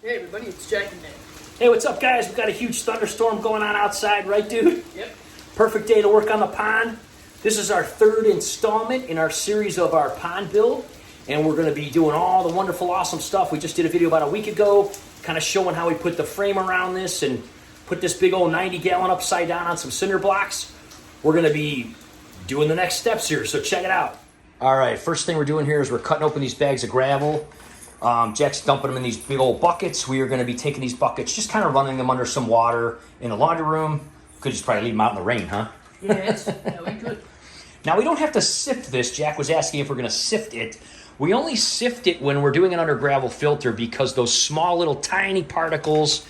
Hey everybody, it's Jack and Nick. Hey, what's up, guys? We've got a huge thunderstorm going on outside, right, dude? Yep. Perfect day to work on the pond. This is our third installment in our series of our pond build, and we're going to be doing all the wonderful, awesome stuff. We just did a video about a week ago, kind of showing how we put the frame around this and put this big old 90-gallon upside down on some cinder blocks. We're going to be doing the next steps here, so check it out. All right, first thing we're doing here is we're cutting open these bags of gravel. Jack's dumping them in these big old buckets. We are going to be taking these buckets, just kind of running them under some water in the laundry room. Could just probably leave them out in the rain, huh? Yeah, we could. Now, we don't have to sift this. Jack was asking if we're going to sift it. We only sift it when we're doing it under gravel filter because those small little tiny particles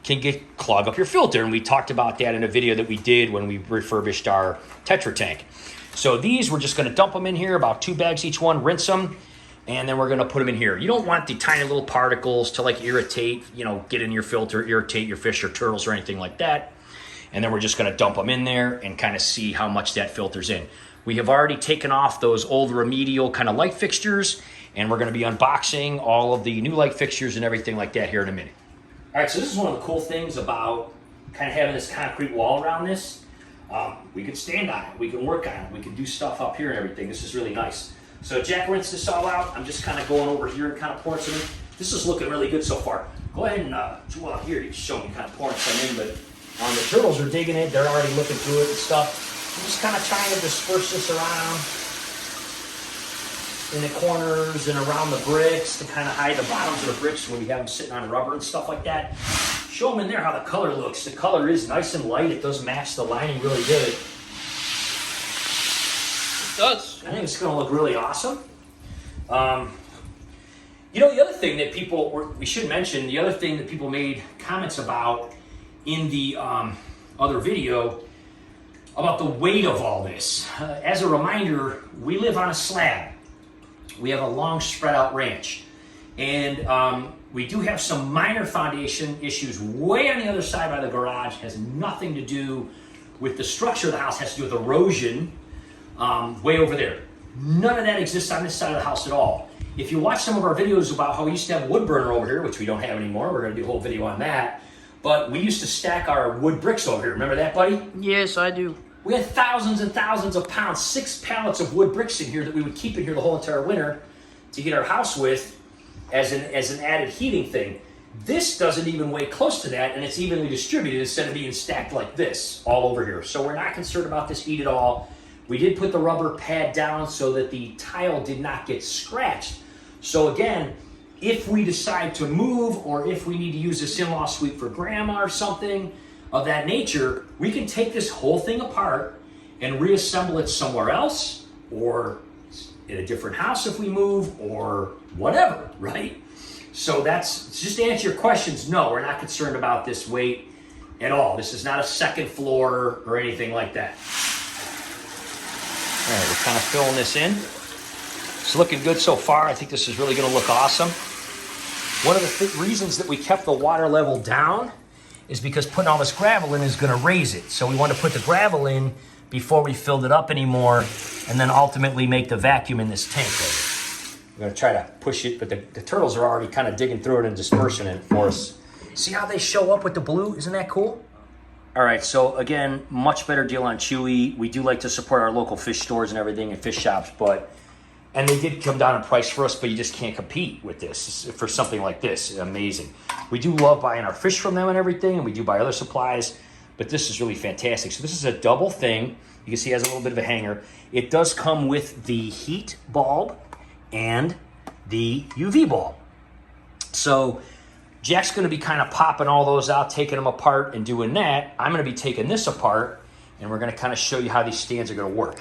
can clog up your filter. And we talked about that in a video that we did when we refurbished our Tetra tank. So these, we're just going to dump them in here, about 2 bags each one, rinse them. And then we're going to put them in here. You don't want the tiny little particles to like irritate, get in your filter, irritate your fish or turtles or anything like that. And then we're just going to dump them in there and kind of see how much that filters in. We have already taken off those old remedial kind of light fixtures, and we're going to be unboxing all of the new light fixtures and everything like that here in a minute. All right, so this is one of the cool things about kind of having this concrete wall around this. We can stand on it, we can work on it, we can do stuff up here and everything. This is really nice. So Jack rinsed this all out. I'm just kind of going over here and kind of pouring some in. This is looking really good so far. Go ahead and go out here to show me kind of pouring some in, but the turtles are digging it. They're already looking through it and stuff. I'm just kind of trying to disperse this around in the corners and around the bricks to kind of hide the bottoms of the bricks when we have them sitting on rubber and stuff like that. Show them in there how the color looks. The color is nice and light. It does match the lining really good. It does. I think it's going to look really awesome. The other thing that we should mention, the other thing that people made comments about in the other video about the weight of all this. As a reminder, we live on a slab. We have a long spread out ranch. And we do have some minor foundation issues way on the other side by the garage. It has nothing to do with the structure of the house. It has to do with erosion way over there. None of that exists on this side of the house at all. If you watch some of our videos about how we used to have a wood burner over here, which we don't have anymore, we're going to do a whole video on that. But we used to stack our wood bricks over here. Remember that, buddy? Yes, I do. We had thousands and thousands of pounds, 6 pallets of wood bricks in here that we would keep in here the whole entire winter to heat our house with as an added heating thing. This doesn't even weigh close to that, and it's evenly distributed instead of being stacked like this all over here. So we're not concerned about this heat at all. We did put the rubber pad down so that the tile did not get scratched. So again, if we decide to move or if we need to use this in-law suite for grandma or something of that nature, we can take this whole thing apart and reassemble it somewhere else or in a different house if we move or whatever, right? So that's just to answer your questions. No, we're not concerned about this weight at all. This is not a second floor or anything like that. All right, we're kind of filling this in. It's looking good so far. I think this is really going to look awesome. One of the reasons that we kept the water level down is because putting all this gravel in is going to raise it. So we want to put the gravel in before we filled it up anymore and then ultimately make the vacuum in this tank later. We're going to try to push it, but the turtles are already kind of digging through it and dispersing it for us. See how they show up with the blue? Isn't that cool? All right, so again, much better deal on Chewy. We do like to support our local fish stores and everything and fish shops, and they did come down in price for us, but you just can't compete with this for something like this. Amazing. We do love buying our fish from them and everything, and we do buy other supplies, but this is really fantastic. So this is a double thing. You can see it has a little bit of a hanger. It does come with the heat bulb and the UV bulb. So Jack's going to be kind of popping all those out, taking them apart and doing that. I'm going to be taking this apart, and we're going to kind of show you how these stands are going to work.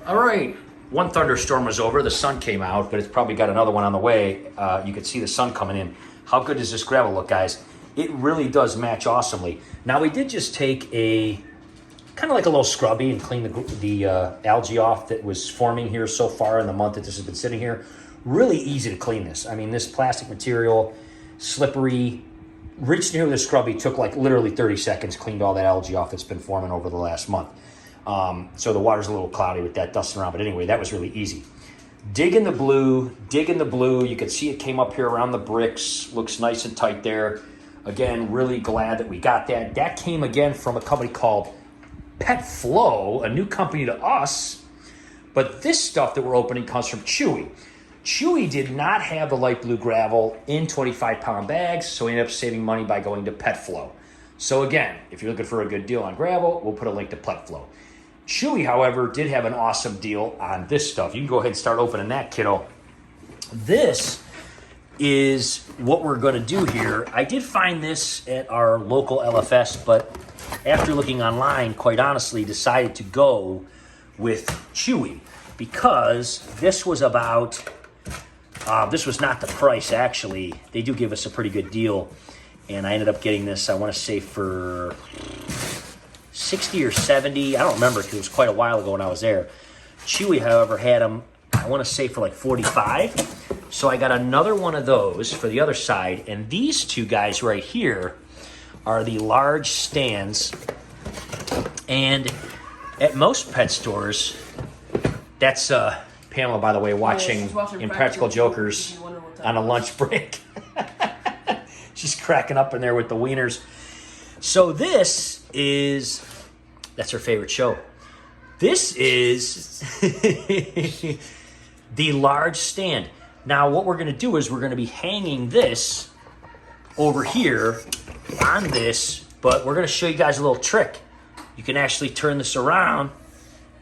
All right. One thunderstorm was over. The sun came out, but it's probably got another one on the way. You can see the sun coming in. How good does this gravel look, guys? It really does match awesomely. Now, we did just take a kind of like a little scrubby and clean the algae off that was forming here so far in the month that this has been sitting here. Really easy to clean this. I mean, this plastic material, slippery, reached in here with a scrubby, took like literally 30 seconds, cleaned all that algae off that's been forming over the last month. So the water's a little cloudy with that dusting around, but anyway, that was really easy. Dig in the blue, dig in the blue. You can see it came up here around the bricks. Looks nice and tight there. Again, really glad that we got that. That came again from a company called Pet Flow, a new company to us. But this stuff that we're opening comes from Chewy. Chewy did not have the light blue gravel in 25-pound bags, so we ended up saving money by going to Pet Flow. So again, if you're looking for a good deal on gravel, we'll put a link to Pet Flow. Chewy, however, did have an awesome deal on this stuff. You can go ahead and start opening that, kiddo. This is what we're going to do here. I did find this at our local LFS, but after looking online, quite honestly, decided to go with Chewy because this was about, this was not the price, actually. They do give us a pretty good deal, and I ended up getting this, I want to say, for 60 or 70. I don't remember because it was quite a while ago when I was there. Chewy, however, had them, I want to say, for like 45. So I got another one of those for the other side. And these two guys right here are the large stands. And at most pet stores, that's Pamela, by the way, watching Impractical Jokers on a lunch break. She's cracking up in there with the wieners. So this is, that's her favorite show. This is the large stand. Now what we're gonna do is we're gonna be hanging this over here on this, but we're gonna show you guys a little trick. You can actually turn this around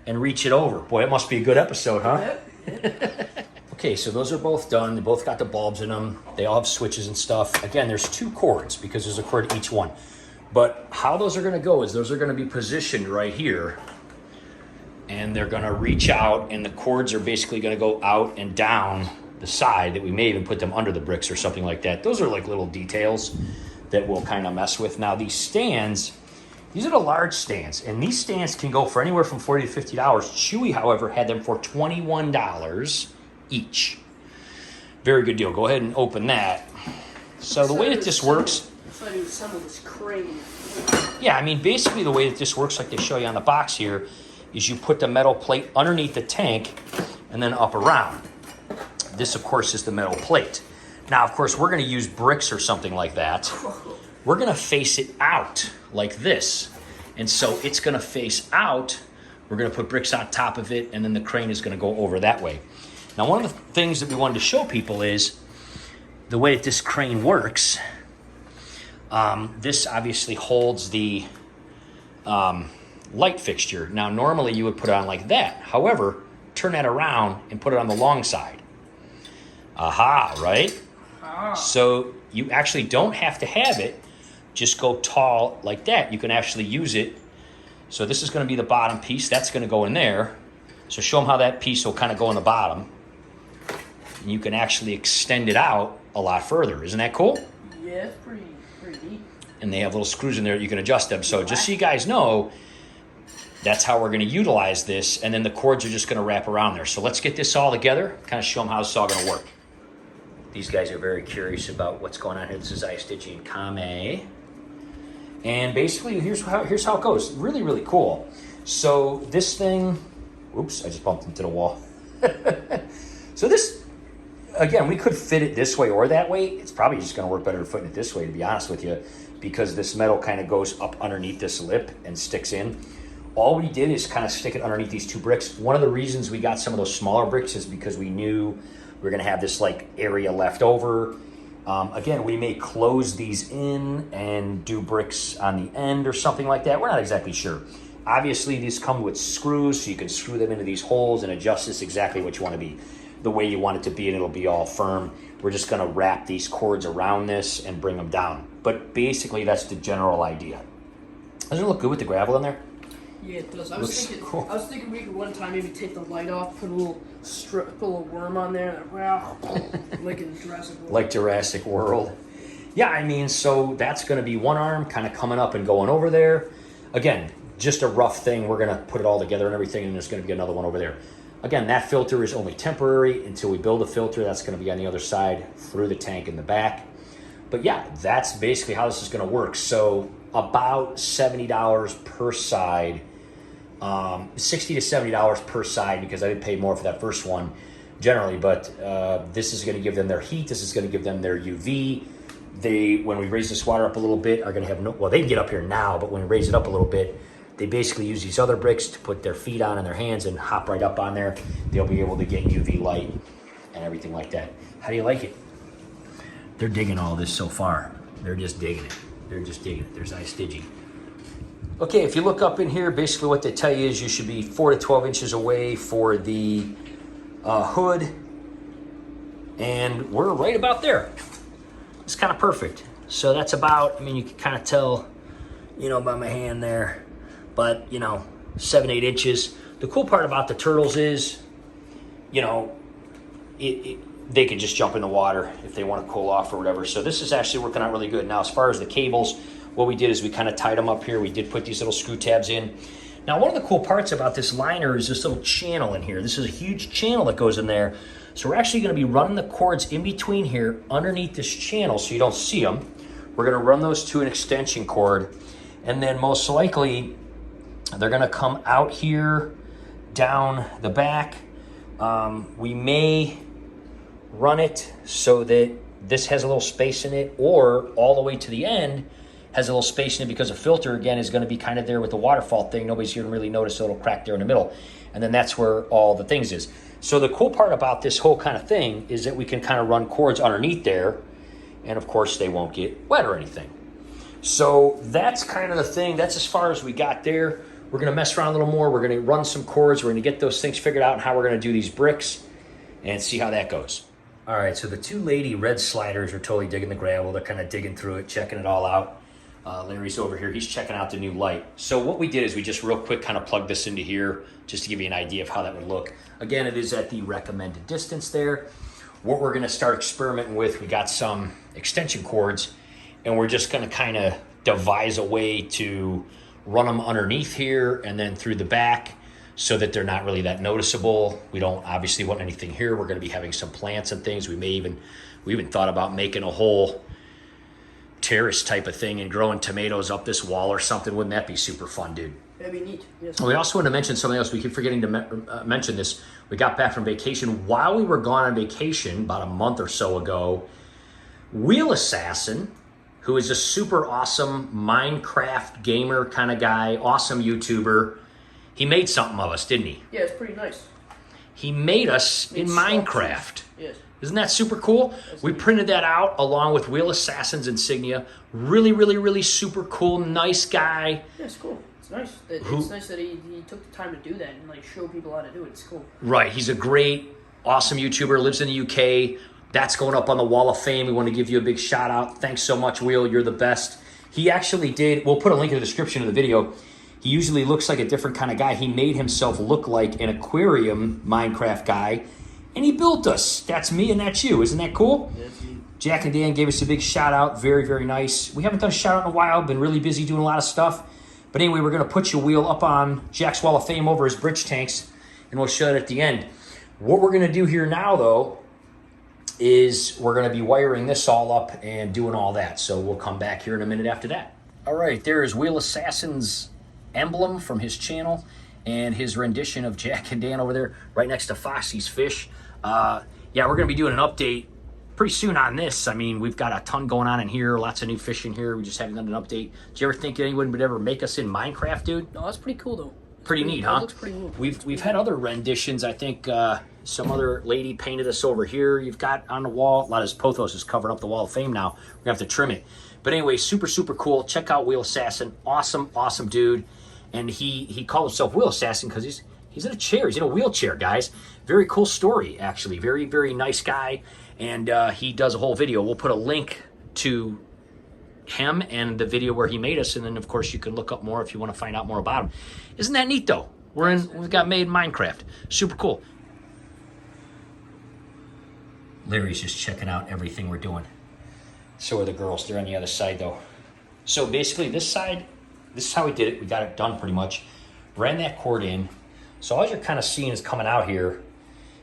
and reach it over. Boy, it must be a good episode, huh? Okay, so those are both done. They both got the bulbs in them. They all have switches and stuff. Again, there's 2 cords because there's a cord to each one. But how those are gonna go is those are gonna be positioned right here, and they're gonna reach out, and the cords are basically gonna go out and down the side. That we may even put them under the bricks or something like that. Those are like little details that we'll kind of mess with. Now these stands, these are the large stands, and these stands can go for anywhere from $40 to $50. Chewy, however, had them for $21 each. Very good deal. Go ahead and open that. So the way that this works, this crane. yeah, I mean, basically the way that this works, like they show you on the box here, is you put the metal plate underneath the tank and then up around. This, of course, is the metal plate. Now, of course, we're going to use bricks or something like that. We're going to face it out like this. And so it's going to face out. We're going to put bricks on top of it, and then the crane is going to go over that way. Now, one of the things that we wanted to show people is the way that this crane works. This obviously holds the light fixture. Now, normally you would put it on like that. However, turn that around and put it on the long side. Aha, right? So you actually don't have to have it just go tall like that. You can actually use it. So this is going to be the bottom piece. That's going to go in there. So show them how that piece will kind of go in the bottom. And you can actually extend it out a lot further. Isn't that cool? Yeah, it's pretty neat. And they have little screws in there that you can adjust them. So just so you guys know, that's how we're going to utilize this. And then the cords are just going to wrap around there. So let's get this all together, kind of show them how this is all going to work. These guys are very curious about what's going on here. This is Ice Digi and Kame. And basically, here's how it goes. Really, really cool. So this thing, oops, I just bumped into the wall. So this, again, we could fit it this way or that way. It's probably just going to work better fitting it this way, to be honest with you, because this metal kind of goes up underneath this lip and sticks in. All we did is kind of stick it underneath these 2 bricks. One of the reasons we got some of those smaller bricks is because we knew we were going to have this like area left over. Again, we may close these in and do bricks on the end or something like that. We're not exactly sure. Obviously, these come with screws, so you can screw them into these holes and adjust this exactly what you want to be, the way you want it to be, and it'll be all firm. We're just going to wrap these cords around this and bring them down. But basically, that's the general idea. Doesn't it look good with the gravel in there? Yeah, it does. I was thinking we could one time maybe take the light off, put a little strip, put a little worm on there, and wow, like in Jurassic World. Like Jurassic World. Yeah, I mean, so that's going to be one arm kind of coming up and going over there. Again, just a rough thing. We're going to put it all together and everything, and there's going to be another one over there. Again, that filter is only temporary until we build a filter. That's going to be on the other side through the tank in the back. But yeah, that's basically how this is going to work. So about $70 per side, $60 to $70 per side, because I did pay more for that first one. generally, but this is going to give them their heat. This is going to give them their UV. They, when we raise this water up a little bit, are going to have no, well, they can get up here now, but when we raise it up a little bit, they basically use these other bricks to put their feet on and their hands and hop right up on there. They'll be able to get UV light and everything like that. How do you like it? They're digging all this so far. They're just digging it. They're just digging it. There's Ice Digi. Okay, if you look up in here, basically what they tell you is you should be 4 to 12 inches away for the hood. And we're right about there. It's kind of perfect. So that's about, I mean, you can kind of tell, you know, by my hand there. But, you know, 7, 8 inches. The cool part about the turtles is, you know, they can just jump in the water if they want to cool off or whatever. So this is actually working out really good. Now, as far as the cables, what we did is we kind of tied them up here. We did put these little screw tabs in. Now, one of the cool parts about this liner is this little channel in here. This is a huge channel that goes in there. So we're actually going to be running the cords in between here underneath this channel so you don't see them. We're going to run those to an extension cord. And then most likely, they're going to come out here down the back. We may run it so that this has a little space in it, or all the way to the end has a little space in it, because the filter, again, is going to be kind of there with the waterfall thing. Nobody's going to really notice a little crack there in the middle. And then that's where all the things is. So the cool part about this whole kind of thing is that we can kind of run cords underneath there, and of course they won't get wet or anything. So that's kind of the thing. That's as far as we got there. We're going to mess around a little more. We're going to run some cords. We're going to get those things figured out and how we're going to do these bricks and see how that goes. All right, so the two lady red sliders are totally digging the gravel. They're kind of digging through it, checking it all out. Larry's over here. He's checking out the new light. So what we did is we just real quick kind of plugged this into here just to give you an idea of how that would look. Again, it is at the recommended distance there. What we're going to start experimenting with, we got some extension cords, and we're just going to kind of devise a way to run them underneath here and then through the back so that they're not really that noticeable. We don't obviously want anything here. We're going to be having some plants and things. We even thought about making a whole terrace type of thing and growing tomatoes up this wall or something. Wouldn't that be super fun, dude? That'd be neat. Yes. We also want to mention something else. We keep forgetting to mention this. We got back from vacation. While we were gone on vacation about a month or so ago, Wheel Assassin, who is a super awesome Minecraft gamer kind of guy, awesome YouTuber, he made something of us, didn't he? Yeah, it's pretty nice. He made us in Minecraft. Yes. Isn't that super cool? We printed that out along with Wheel Assassin's insignia. Really, really, really super cool. Nice guy. Yeah, it's cool. It's nice. It's nice that he took the time to do that and like show people how to do it. It's cool. Right. He's a great, awesome YouTuber. Lives in the UK. That's going up on the Wall of Fame. We want to give you a big shout out. Thanks so much, Wheel. You're the best. He actually did. We'll put a link in the description of the video. He usually looks like a different kind of guy. He made himself look like an aquarium Minecraft guy. And he built us. That's me and that's you. Isn't that cool? Yes. Jack and Dan gave us a big shout out. Very, very nice. We haven't done a shout out in a while. Been really busy doing a lot of stuff. But anyway, we're going to put your wheel up on Jack's Wall of Fame over his bridge tanks. And we'll show it at the end. What we're going to do here now, though, is we're going to be wiring this all up and doing all that. So we'll come back here in a minute after that. All right, there is Wheel Assassin's emblem from his channel and his rendition of Jack and Dan over there right next to Foxy's Fish. Yeah, we're going to be doing an update pretty soon on this. I mean, we've got a ton going on in here, lots of new fish in here. We just haven't done an update. Do you ever think anyone would ever make us in Minecraft, dude? No, that's pretty cool though. Pretty neat, huh? That looks pretty neat. We've had other renditions. I think some other lady painted us over here. You've got on the wall. A lot of this pothos is covering up the Wall of Fame now. We're gonna have to trim it. But anyway, super, super cool. Check out Wheel Assassin. Awesome, awesome dude. And he called himself Wheel Assassin because he's in a chair. He's in a wheelchair, guys. Very cool story, actually. Very, very nice guy. And he does a whole video. We'll put a link to him and the video where he made us, and then of course you can look up more if you want to find out more about him. Isn't that neat though? We've got made in Minecraft. Super cool. Larry's just checking out everything we're doing. So are the girls. They're on the other side though. So basically this side, this is how we did it. We got it done pretty much. Ran that cord in. So all you're kind of seeing is coming out here.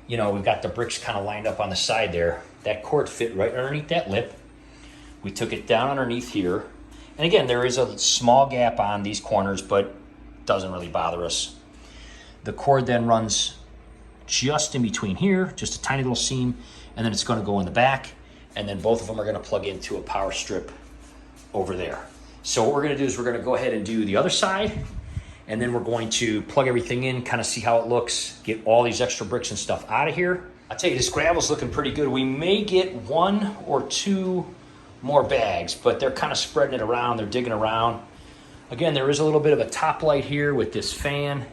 You know, we've got the bricks kind of lined up on the side there. That cord fit right underneath that lip. We took it down underneath here. And again, there is a small gap on these corners, but doesn't really bother us. The cord then runs just in between here, just a tiny little seam, and then it's gonna go in the back, and then both of them are gonna plug into a power strip over there. So what we're gonna do is we're gonna go ahead and do the other side, and then we're going to plug everything in, kind of see how it looks, get all these extra bricks and stuff out of here. I'll tell you, this gravel's looking pretty good. We may get 1 or 2 more bags, but they're kind of spreading it around, they're digging around. Again, there is a little bit of a top light here with this fan.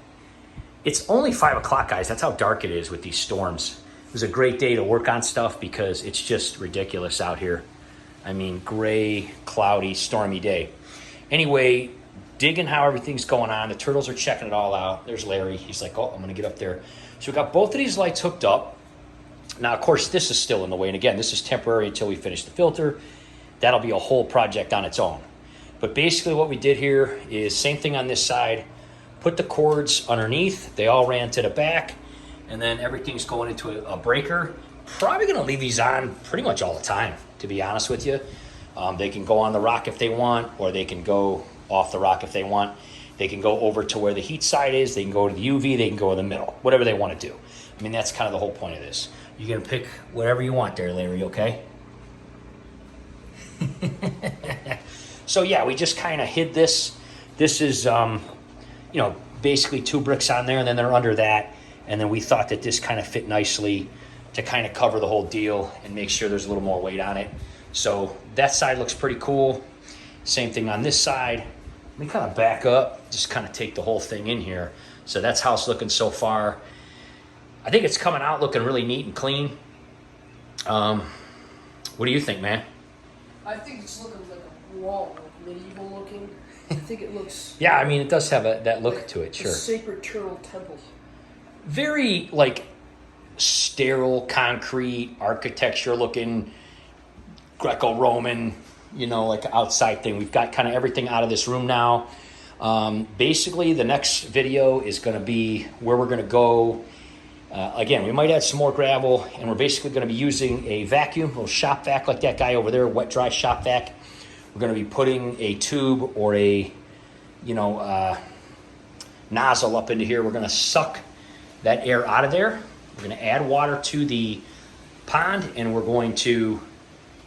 It's only 5 o'clock, guys. That's how dark it is with these storms. It was a great day to work on stuff because it's just ridiculous out here. I mean, gray, cloudy, stormy day. Anyway, digging how everything's going on. The turtles are checking it all out. There's Larry. He's like, oh, I'm gonna get up there. So we got both of these lights hooked up. Now, of course, this is still in the way. And again, this is temporary until we finish the filter. That'll be a whole project on its own. But basically what we did here is same thing on this side. Put the cords underneath. They all ran to the back. And then everything's going into a breaker. Probably going to leave these on pretty much all the time, to be honest with you. They can go on the rock if they want, or they can go off the rock if they want. They can go over to where the heat side is. They can go to the UV. They can go in the middle. Whatever they want to do. I mean, that's kind of the whole point of this. You can pick whatever you want there, Larry, okay? So yeah, we just kind of hid this. This is, you know, basically 2 bricks on there, and then they're under that. And then we thought that this kind of fit nicely to kind of cover the whole deal and make sure there's a little more weight on it. So that side looks pretty cool. Same thing on this side. Let me kind of back up, just kind of take the whole thing in here. So that's how it's looking so far. I think it's coming out looking really neat and clean. What do you think, man? I think it's looking like a wall, like medieval looking. I think it looks. Yeah, I mean, it does have that look like to it, sure. A sacred turtle temple. Very, like, sterile, concrete, architecture looking, Greco-Roman, you know, like outside thing. We've got kind of everything out of this room now. Basically, the next video is going to be where we're going to go. Again, we might add some more gravel, and we're basically going to be using a vacuum, a little shop vac like that guy over there, wet dry shop vac. We're going to be putting a tube or a, you know, nozzle up into here. We're going to suck that air out of there. We're going to add water to the pond, and we're going to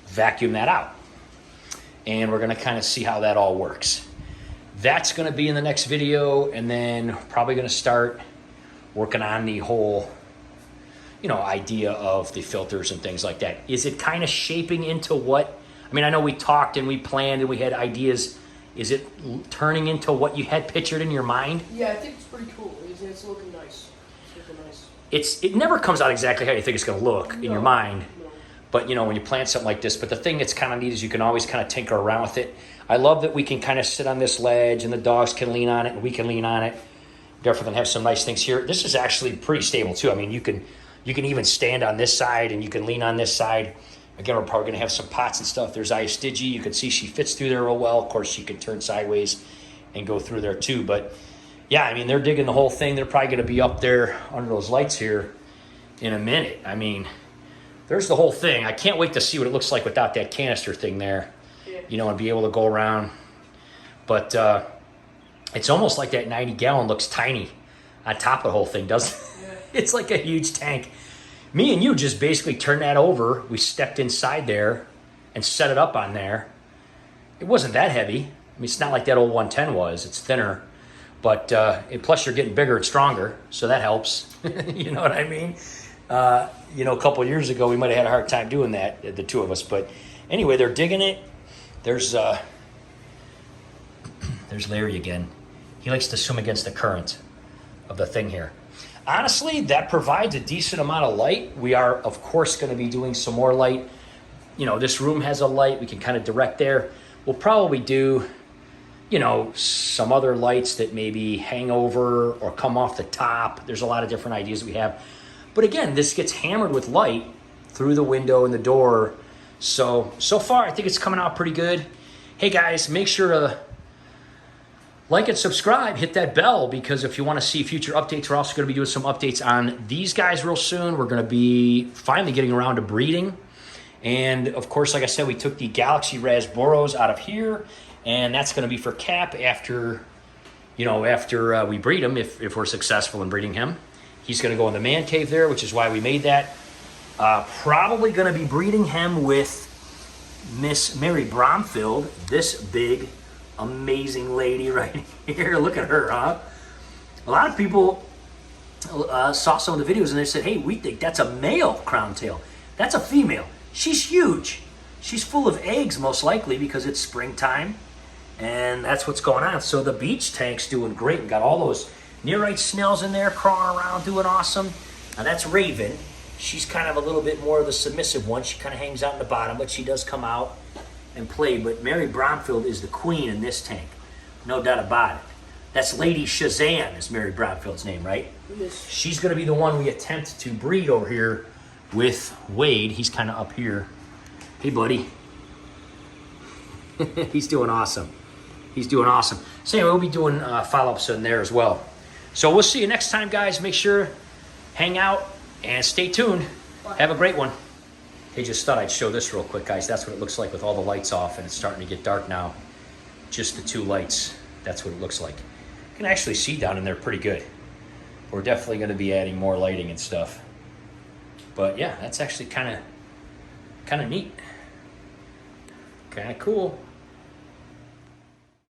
vacuum that out. And we're going to kind of see how that all works. That's going to be in the next video, and then probably going to start working on the whole, you know, idea of the filters and things like that. Is it kind of shaping into what, I mean, I know we talked and we planned and we had ideas. Is it turning into what you had pictured in your mind? Yeah, I think it's pretty cool. It's looking nice. It's looking nice. It never comes out exactly how you think it's going to look in your mind. No. But, you know, when you plan something like this, but the thing that's kind of neat is you can always kind of tinker around with it. I love that we can kind of sit on this ledge and the dogs can lean on it and we can lean on it. Definitely gonna have some nice things here. This is actually pretty stable too. I mean, you can even stand on this side and you can lean on this side. Again, we're probably gonna have some pots and stuff. There's Aya Stigi. You can see she fits through there real well. Of course, she can turn sideways and go through there too. But yeah, I mean, they're digging the whole thing. They're probably gonna be up there under those lights here in a minute. I mean, there's the whole thing. I can't wait to see what it looks like without that canister thing there, you know, and be able to go around. But it's almost like that 90-gallon looks tiny on top of the whole thing, doesn't it? Yeah. It's like a huge tank. Me and you just basically turned that over. We stepped inside there and set it up on there. It wasn't that heavy. I mean, it's not like that old 110 was. It's thinner. But plus you're getting bigger and stronger, so that helps. You know what I mean? You know, a couple of years ago, we might have had a hard time doing that, the two of us. But anyway, they're digging it. There's Larry again. He likes to swim against the current of the thing here. Honestly, that provides a decent amount of light. We are, of course, going to be doing some more light. You know, this room has a light. We can kind of direct there. We'll probably do, you know, some other lights that maybe hang over or come off the top. There's a lot of different ideas we have. But again, this gets hammered with light through the window and the door. So far, I think it's coming out pretty good. Hey, guys, make sure to like and subscribe, hit that bell, because if you want to see future updates, we're also going to be doing some updates on these guys real soon. We're going to be finally getting around to breeding. And, of course, like I said, we took the Galaxy Rasboros out of here, and that's going to be for Cap after we breed him, if we're successful in breeding him. He's going to go in the man cave there, which is why we made that. Probably going to be breeding him with Miss Mary Bromfield, this big, amazing lady right here. Look at her, huh? A lot of people saw some of the videos and they said, hey, we think that's a male crown tail. That's a female. She's huge. She's full of eggs, most likely, because it's springtime. And that's what's going on. So the beach tank's doing great. We got all those nearite snails in there crawling around, doing awesome. Now that's Raven. She's kind of a little bit more of the submissive one. She kind of hangs out in the bottom, but she does come out and play. But Mary Bromfield is the queen in this tank. No doubt about it. That's Lady Shazam is Mary Bromfield's name, right? Yes. She's going to be the one we attempt to breed over here with Wade. He's kind of up here. Hey, buddy. He's doing awesome. He's doing awesome. So anyway, we'll be doing follow-ups in there as well. So we'll see you next time, guys. Make sure, hang out, and stay tuned. Have a great one. Hey, just thought I'd show this real quick, guys. That's what it looks like with all the lights off, and it's starting to get dark now. Just the two lights. That's what it looks like. You can actually see down in there pretty good. We're definitely going to be adding more lighting and stuff. But yeah, that's actually kind of neat. Kind of cool.